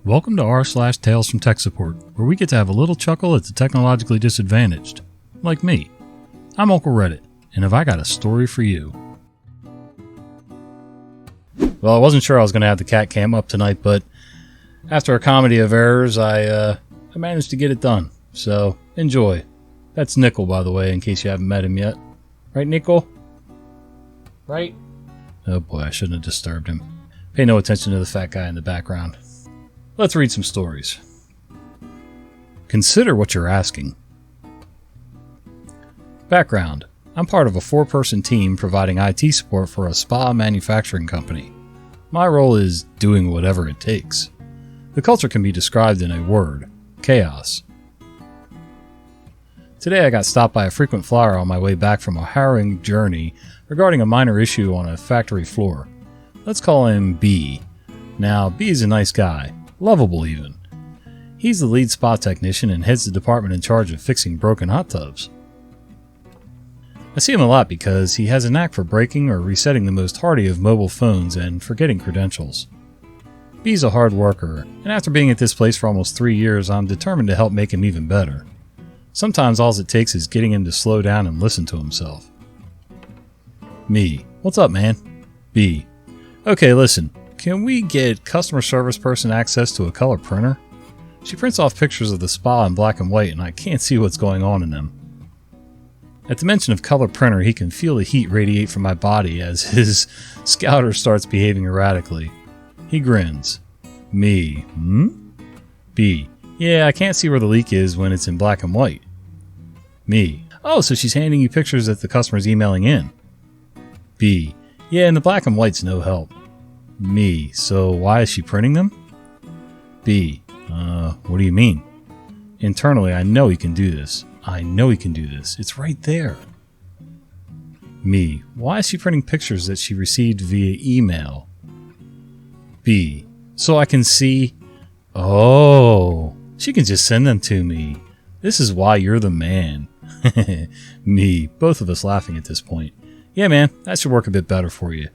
Welcome to r/Tales from Tech Support, where we get to have a little chuckle at the technologically disadvantaged. Like me. I'm Uncle Reddit, and have I got a story for you. Well, I wasn't sure I was going to have the cat cam up tonight, but after a comedy of errors, I managed to get it done. So, enjoy. That's Nickel, by the way, in case you haven't met him yet. Right, Nickel? Right? Oh boy, I shouldn't have disturbed him. Pay no attention to the fat guy in the background. Let's read some stories. Consider what you're asking. Background. I'm part of a 4-person team providing IT support for a spa manufacturing company. My role is doing whatever it takes. The culture can be described in a word: chaos. Today I got stopped by a frequent flyer on my way back from a harrowing journey regarding a minor issue on a factory floor. Let's call him B. Now, B is a nice guy. Lovable even. He's the lead spa technician and heads the department in charge of fixing broken hot tubs. I see him a lot because he has a knack for breaking or resetting the most hardy of mobile phones and forgetting credentials. B's a hard worker, and after being at this place for almost 3 years, I'm determined to help make him even better. Sometimes all it takes is getting him to slow down and listen to himself. Me. What's up, man? B. Okay, listen. Can we get customer service person access to a color printer? She prints off pictures of the spa in black and white, and I can't see what's going on in them. At the mention of color printer, he can feel the heat radiate from my body as his scouter starts behaving erratically. He grins. Me. B. Yeah, I can't see where the leak is when it's in black and white. Me. Oh, so she's handing you pictures that the customer's emailing in. B. Yeah, and the black and white's no help. Me. So why is she printing them? B. What do you mean? Internally, I know he can do this. It's right there. Me. Why is she printing pictures that she received via email? B. So I can see... Oh, she can just send them to me. This is why you're the man. Me. Both of us laughing at this point. Yeah, man, that should work a bit better for you.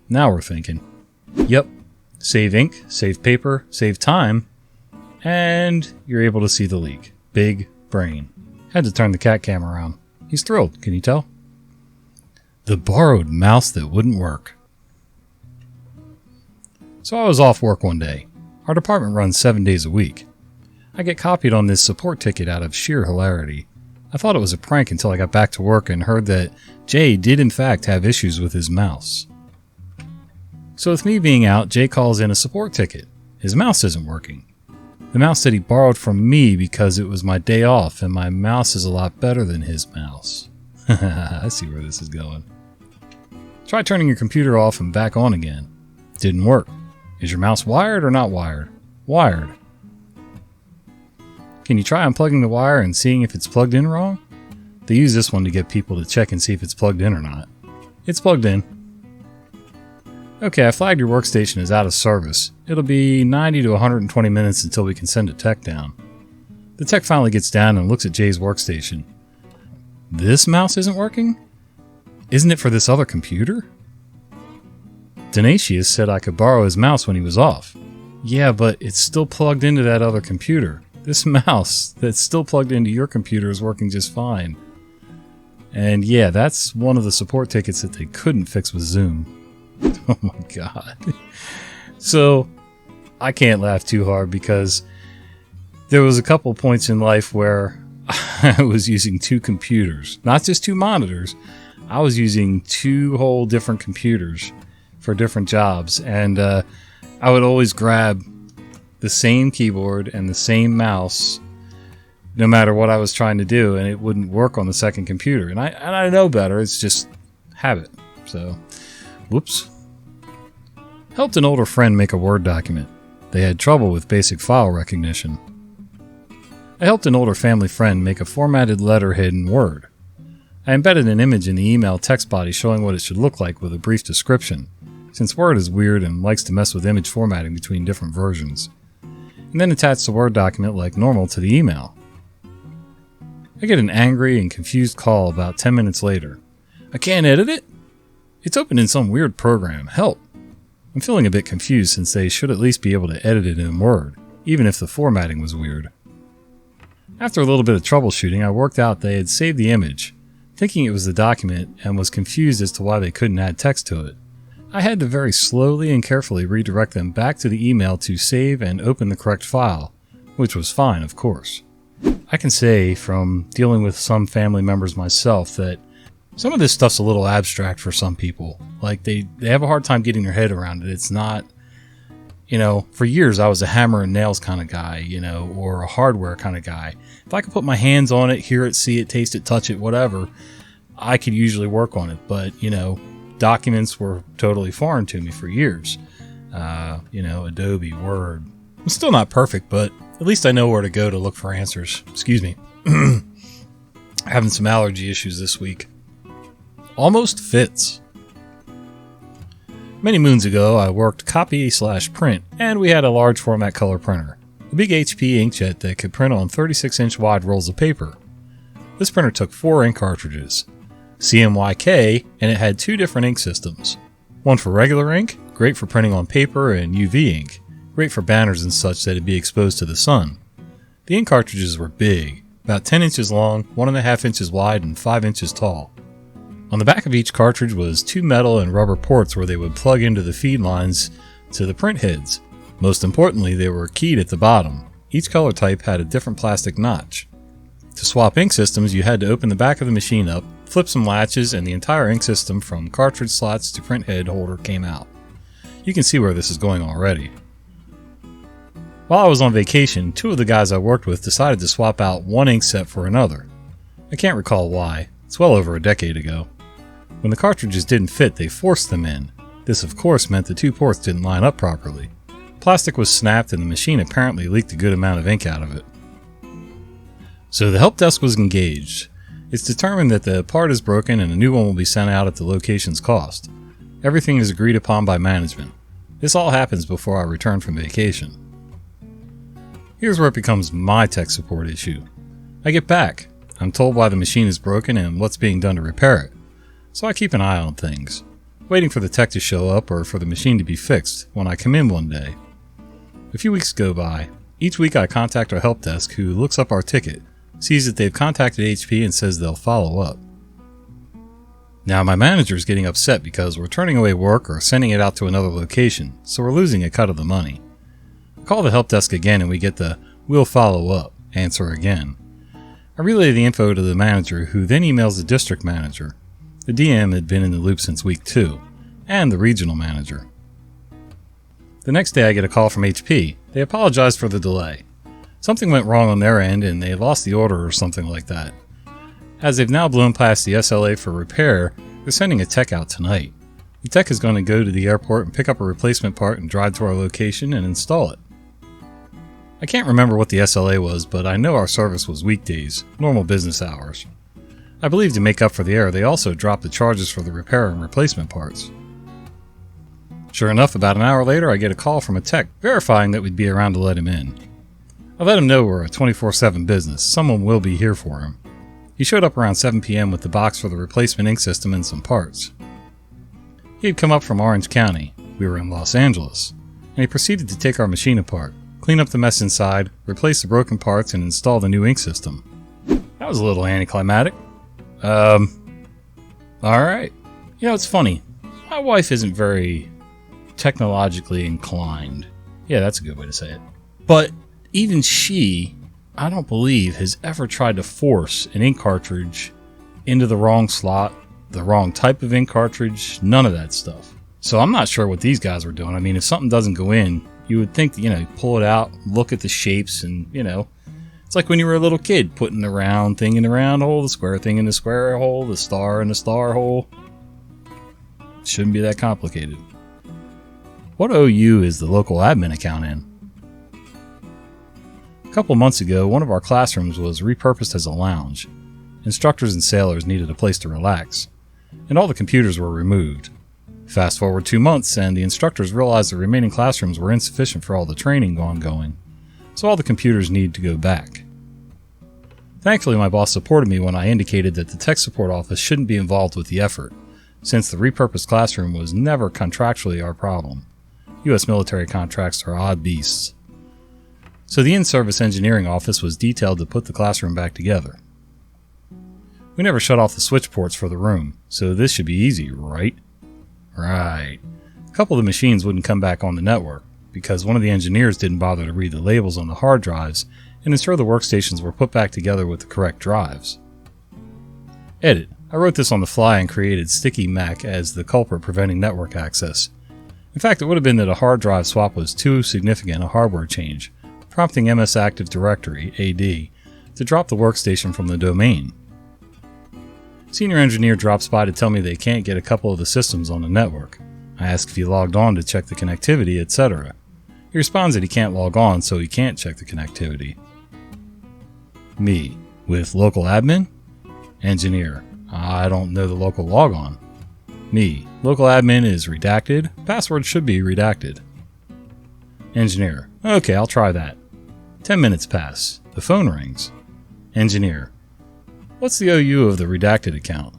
Now we're thinking. Yep. Save ink, save paper, save time, and you're able to see the leak. Big brain. Had to turn the cat cam around. He's thrilled, can you tell? The borrowed mouse that wouldn't work. So I was off work one day. Our department runs 7 days a week. I get copied on this support ticket out of sheer hilarity. I thought it was a prank until I got back to work and heard that Jay did in fact have issues with his mouse. So with me being out, Jay calls in a support ticket. His mouse isn't working. The mouse that he borrowed from me because it was my day off and my mouse is a lot better than his mouse. I see where this is going. Try turning your computer off and back on again. Didn't work. Is your mouse wired or not wired? Wired. Can you try unplugging the wire and seeing if it's plugged in wrong? They use this one to get people to check and see if it's plugged in or not. It's plugged in. Okay, I flagged your workstation as out of service. It'll be 90 to 120 minutes until we can send a tech down. The tech finally gets down and looks at Jay's workstation. This mouse isn't working? Isn't it for this other computer? Dinesh said I could borrow his mouse when he was off. Yeah, but it's still plugged into that other computer. This mouse that's still plugged into your computer is working just fine. And yeah, that's one of the support tickets that they couldn't fix with Zoom. Oh my god. So, I can't laugh too hard because there was a couple points in life where I was using 2 computers. Not just 2 monitors. I was using 2 whole different computers for different jobs. And I would always grab the same keyboard and the same mouse no matter what I was trying to do, and it wouldn't work on the second computer. And I know better. It's just habit. So, whoops. Helped an older friend make a Word document. They had trouble with basic file recognition. I helped an older family friend make a formatted letterhead in Word. I embedded an image in the email text body showing what it should look like with a brief description, since Word is weird and likes to mess with image formatting between different versions, and then attached the Word document like normal to the email. I get an angry and confused call about 10 minutes later. I can't edit it? It's open in some weird program. Help. I'm feeling a bit confused since they should at least be able to edit it in Word. even if the formatting was weird. After a little bit of troubleshooting, I worked out they had saved the image, thinking it was the document, and was confused as to why they couldn't add text to it. I had to very slowly and carefully redirect them back to the email to save and open the correct file, which was fine, of course. I can say from dealing with some family members myself that some of this stuff's a little abstract for some people. Like they have a hard time getting their head around it. It's not, for years I was a hammer and nails kind of guy, or a hardware kind of guy. If I could put my hands on it, hear it, see it, taste it, touch it, whatever, I could usually work on it. But, documents were totally foreign to me for years. Adobe, Word. I'm still not perfect, but at least I know where to go to look for answers. Excuse me. Having some allergy issues this week. Almost fits. Many moons ago, I worked copy/print, and we had a large format color printer. A big HP inkjet that could print on 36-inch wide rolls of paper. This printer took 4 ink cartridges, CMYK, and it had 2 different ink systems. One for regular ink, great for printing on paper, and UV ink, great for banners and such that it'd be exposed to the sun. The ink cartridges were big, about 10 inches long, 1.5 inches wide, and 5 inches tall. On the back of each cartridge was 2 metal and rubber ports where they would plug into the feed lines to the print heads. Most importantly, they were keyed at the bottom. Each color type had a different plastic notch. To swap ink systems, you had to open the back of the machine up, flip some latches, and the entire ink system from cartridge slots to print head holder came out. You can see where this is going already. While I was on vacation, 2 of the guys I worked with decided to swap out one ink set for another. I can't recall why. It's well over a decade ago. When the cartridges didn't fit, they forced them in. This, of course, meant the 2 ports didn't line up properly. Plastic was snapped and the machine apparently leaked a good amount of ink out of it. So the help desk was engaged. It's determined that the part is broken and a new one will be sent out at the location's cost. Everything is agreed upon by management. This all happens before I return from vacation. Here's where it becomes my tech support issue. I get back. I'm told why the machine is broken and what's being done to repair it. So I keep an eye on things, waiting for the tech to show up or for the machine to be fixed when I come in one day. A few weeks go by. Each week I contact our help desk who looks up our ticket, sees that they've contacted HP and says they'll follow up. Now my manager is getting upset because we're turning away work or sending it out to another location, so we're losing a cut of the money. I call the help desk again and we get the "we'll follow up" answer again. I relay the info to the manager who then emails the district manager. The DM had been in the loop since week 2, and the regional manager. The next day I get a call from HP. They apologized for the delay. Something went wrong on their end and they lost the order or something like that. As they've now blown past the SLA for repair, they're sending a tech out tonight. The tech is going to go to the airport and pick up a replacement part and drive to our location and install it. I can't remember what the SLA was, but I know our service was weekdays, normal business hours. I believe to make up for the error, they also dropped the charges for the repair and replacement parts. Sure enough, about an hour later, I get a call from a tech verifying that we'd be around to let him in. I let him know we're a 24/7 business. Someone will be here for him. He showed up around 7 p.m. with the box for the replacement ink system and some parts. He had come up from Orange County. We were in Los Angeles. And he proceeded to take our machine apart, clean up the mess inside, replace the broken parts, and install the new ink system. That was a little anticlimactic. Alright. It's funny. My wife isn't very technologically inclined. Yeah, that's a good way to say it. But even she, I don't believe, has ever tried to force an ink cartridge into the wrong slot, the wrong type of ink cartridge, none of that stuff. So I'm not sure what these guys were doing. I mean, if something doesn't go in, you would think, you pull it out, look at the shapes, and, it's like when you were a little kid, putting the round thing in the round hole, the square thing in the square hole, the star in the star hole. It shouldn't be that complicated. What OU is the local admin account in? A couple months ago, one of our classrooms was repurposed as a lounge. Instructors and sailors needed a place to relax, and all the computers were removed. Fast forward 2 months, and the instructors realized the remaining classrooms were insufficient for all the training ongoing, so all the computers needed to go back. Thankfully, my boss supported me when I indicated that the tech support office shouldn't be involved with the effort, since the repurposed classroom was never contractually our problem. U.S. military contracts are odd beasts. So the in-service engineering office was detailed to put the classroom back together. We never shut off the switch ports for the room, so this should be easy, right? Right. A couple of the machines wouldn't come back on the network, because one of the engineers didn't bother to read the labels on the hard drives and ensure the workstations were put back together with the correct drives. Edit. I wrote this on the fly and created Sticky Mac as the culprit preventing network access. In fact, it would have been that a hard drive swap was too significant a hardware change, prompting MS Active Directory, AD, to drop the workstation from the domain. Senior engineer drops by to tell me they can't get a couple of the systems on the network. I ask if he logged on to check the connectivity, etc. He responds that he can't log on, so he can't check the connectivity. Me. With local admin? Engineer. I don't know the local logon. Me. Local admin is redacted. Password should be redacted. Engineer. Okay, I'll try that. 10 minutes pass. The phone rings. Engineer. What's the OU of the redacted account?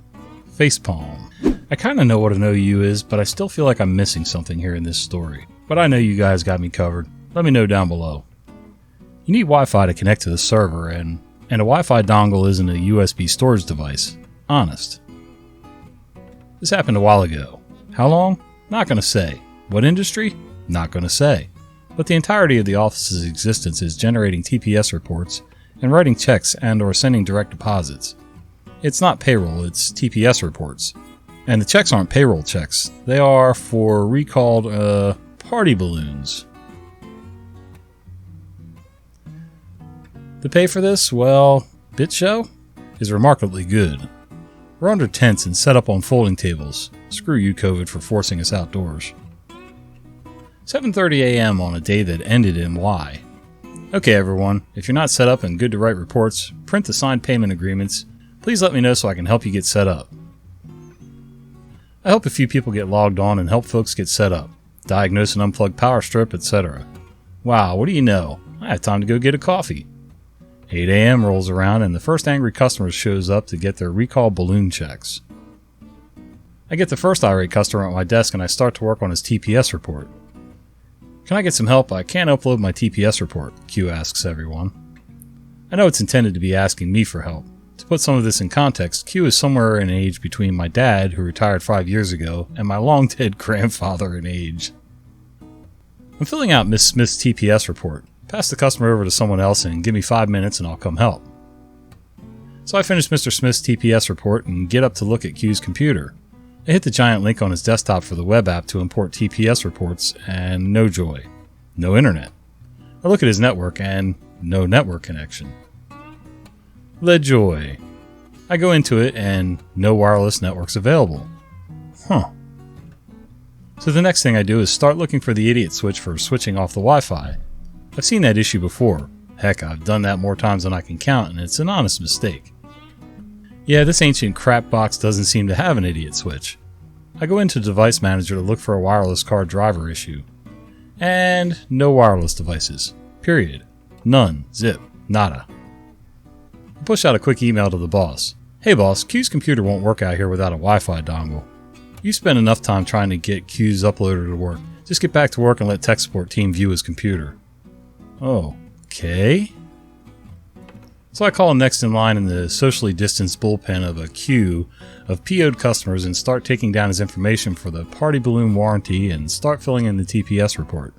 Facepalm. I kinda know what an OU is, but I still feel like I'm missing something here in this story. But I know you guys got me covered. Let me know down below. You need Wi-Fi to connect to the server, and a Wi-Fi dongle isn't a USB storage device. Honest. This happened a while ago. How long? Not gonna say. What industry? Not gonna say. But the entirety of the office's existence is generating TPS reports and writing checks and/or sending direct deposits. It's not payroll, it's TPS reports. And the checks aren't payroll checks. They are for recalled, party balloons. The pay for this, well, BitShow is remarkably good. We're under tents and set up on folding tables. Screw you, COVID, for forcing us outdoors. 7:30 a.m. on a day that ended in Y. Okay, everyone, if you're not set up and good to write reports, print the signed payment agreements. Please let me know so I can help you get set up. I help a few people get logged on and help folks get set up, diagnose and unplug power strip, etc. Wow, what do you know? I have time to go get a coffee. 8 a.m. rolls around and the first angry customer shows up to get their recall balloon checks. I get the first irate customer at my desk and I start to work on his TPS report. Can I get some help? I can't upload my TPS report, Q asks everyone. I know it's intended to be asking me for help. To put some of this in context, Q is somewhere in age between my dad, who retired 5 years ago, and my long-dead grandfather in age. I'm filling out Miss Smith's TPS report. Pass the customer over to someone else and give me 5 minutes and I'll come help. So I finish Mr. Smith's TPS report and get up to look at Q's computer. I hit the giant link on his desktop for the web app to import TPS reports, and no joy. No internet. I look at his network and no network connection. Le joy. I go into it and no wireless networks available. Huh. So the next thing I do is start looking for the idiot switch for switching off the Wi-Fi. I've seen that issue before. Heck, I've done that more times than I can count, and it's an honest mistake. Yeah, this ancient crap box doesn't seem to have an idiot switch. I go into Device Manager to look for a wireless card driver issue. And no wireless devices. Period. None. Zip. Nada. I push out a quick email to the boss. Hey boss, Q's computer won't work out here without a Wi-Fi dongle. You spent enough time trying to get Q's uploader to work. Just get back to work and let tech support team view his computer. Oh, okay. So I call him next in line in the socially distanced bullpen of a queue of PO'd customers and start taking down his information for the party balloon warranty and start filling in the TPS report.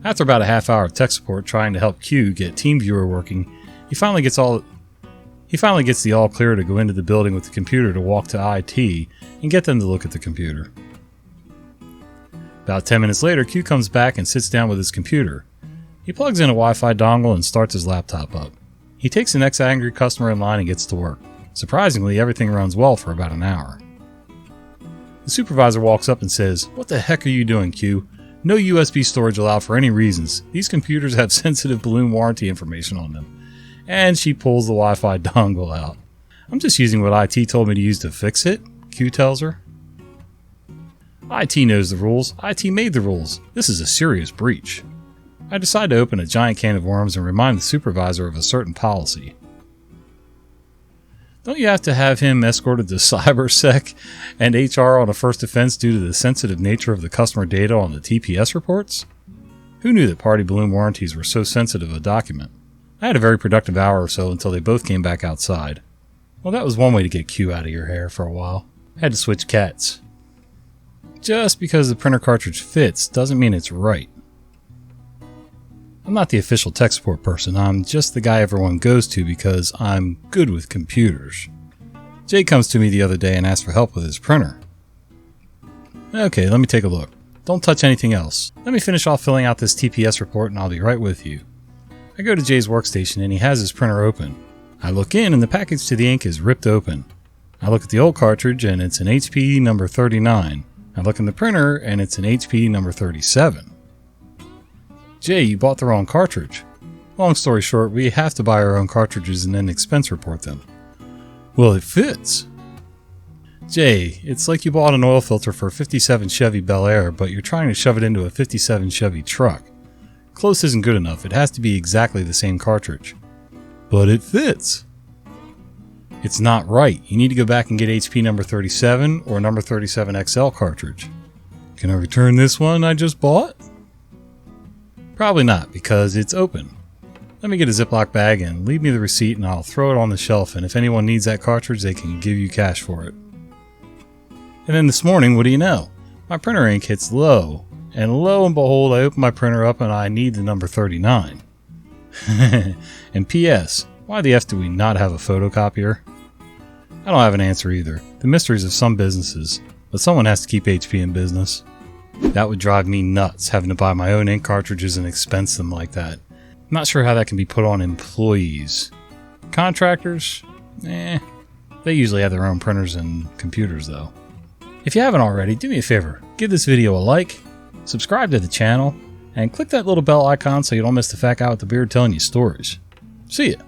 After about a half hour of tech support trying to help Q get TeamViewer working, he finally gets the all clear to go into the building with the computer to walk to IT and get them to look at the computer. About 10 minutes later, Q comes back and sits down with his computer. He plugs in a Wi-Fi dongle and starts his laptop up. He takes the next angry customer in line and gets to work. Surprisingly, everything runs well for about an hour. The supervisor walks up and says, "What the heck are you doing, Q? No USB storage allowed for any reasons. These computers have sensitive balloon warranty information on them." And she pulls the Wi-Fi dongle out. "I'm just using what IT told me to use to fix it," Q tells her. IT knows the rules. IT made the rules. This is a serious breach. I decide to open a giant can of worms and remind the supervisor of a certain policy. Don't you have to have him escorted to CyberSec and HR on a first offense due to the sensitive nature of the customer data on the TPS reports? Who knew that party balloon warranties were so sensitive a document? I had a very productive hour or so until they both came back outside. Well, that was one way to get Q out of your hair for a while. I had to switch cats. Just because the printer cartridge fits doesn't mean it's right. I'm not the official tech support person, I'm just the guy everyone goes to because I'm good with computers. Jay comes to me the other day and asks for help with his printer. Okay, let me take a look. Don't touch anything else. Let me finish off filling out this TPS report and I'll be right with you. I go to Jay's workstation and he has his printer open. I look in and the package to the ink is ripped open. I look at the old cartridge and it's an HP number 39. I look in the printer and it's an HP number 37. Jay, you bought the wrong cartridge. Long story short, we have to buy our own cartridges and then expense report them. Well, it fits. Jay, it's like you bought an oil filter for a 57 Chevy Bel Air, but you're trying to shove it into a 57 Chevy truck. Close isn't good enough, it has to be exactly the same cartridge. But it fits. It's not right. You need to go back and get HP number 37 or number 37 XL cartridge. Can I return this one I just bought? Probably not, because it's open. Let me get a Ziploc bag and leave me the receipt and I'll throw it on the shelf, and if anyone needs that cartridge, they can give you cash for it. And then this morning, what do you know? My printer ink hits low, and lo and behold, I open my printer up and I need the number 39. And P.S. Why the F do we not have a photocopier? I don't have an answer either. The mysteries of some businesses, but someone has to keep HP in business. That would drive me nuts, having to buy my own ink cartridges and expense them like that. I'm not sure how that can be put on employees. Contractors? They usually have their own printers and computers though. If you haven't already, do me a favor, give this video a like, subscribe to the channel, and click that little bell icon so you don't miss the fat guy with the beard telling you stories. See ya!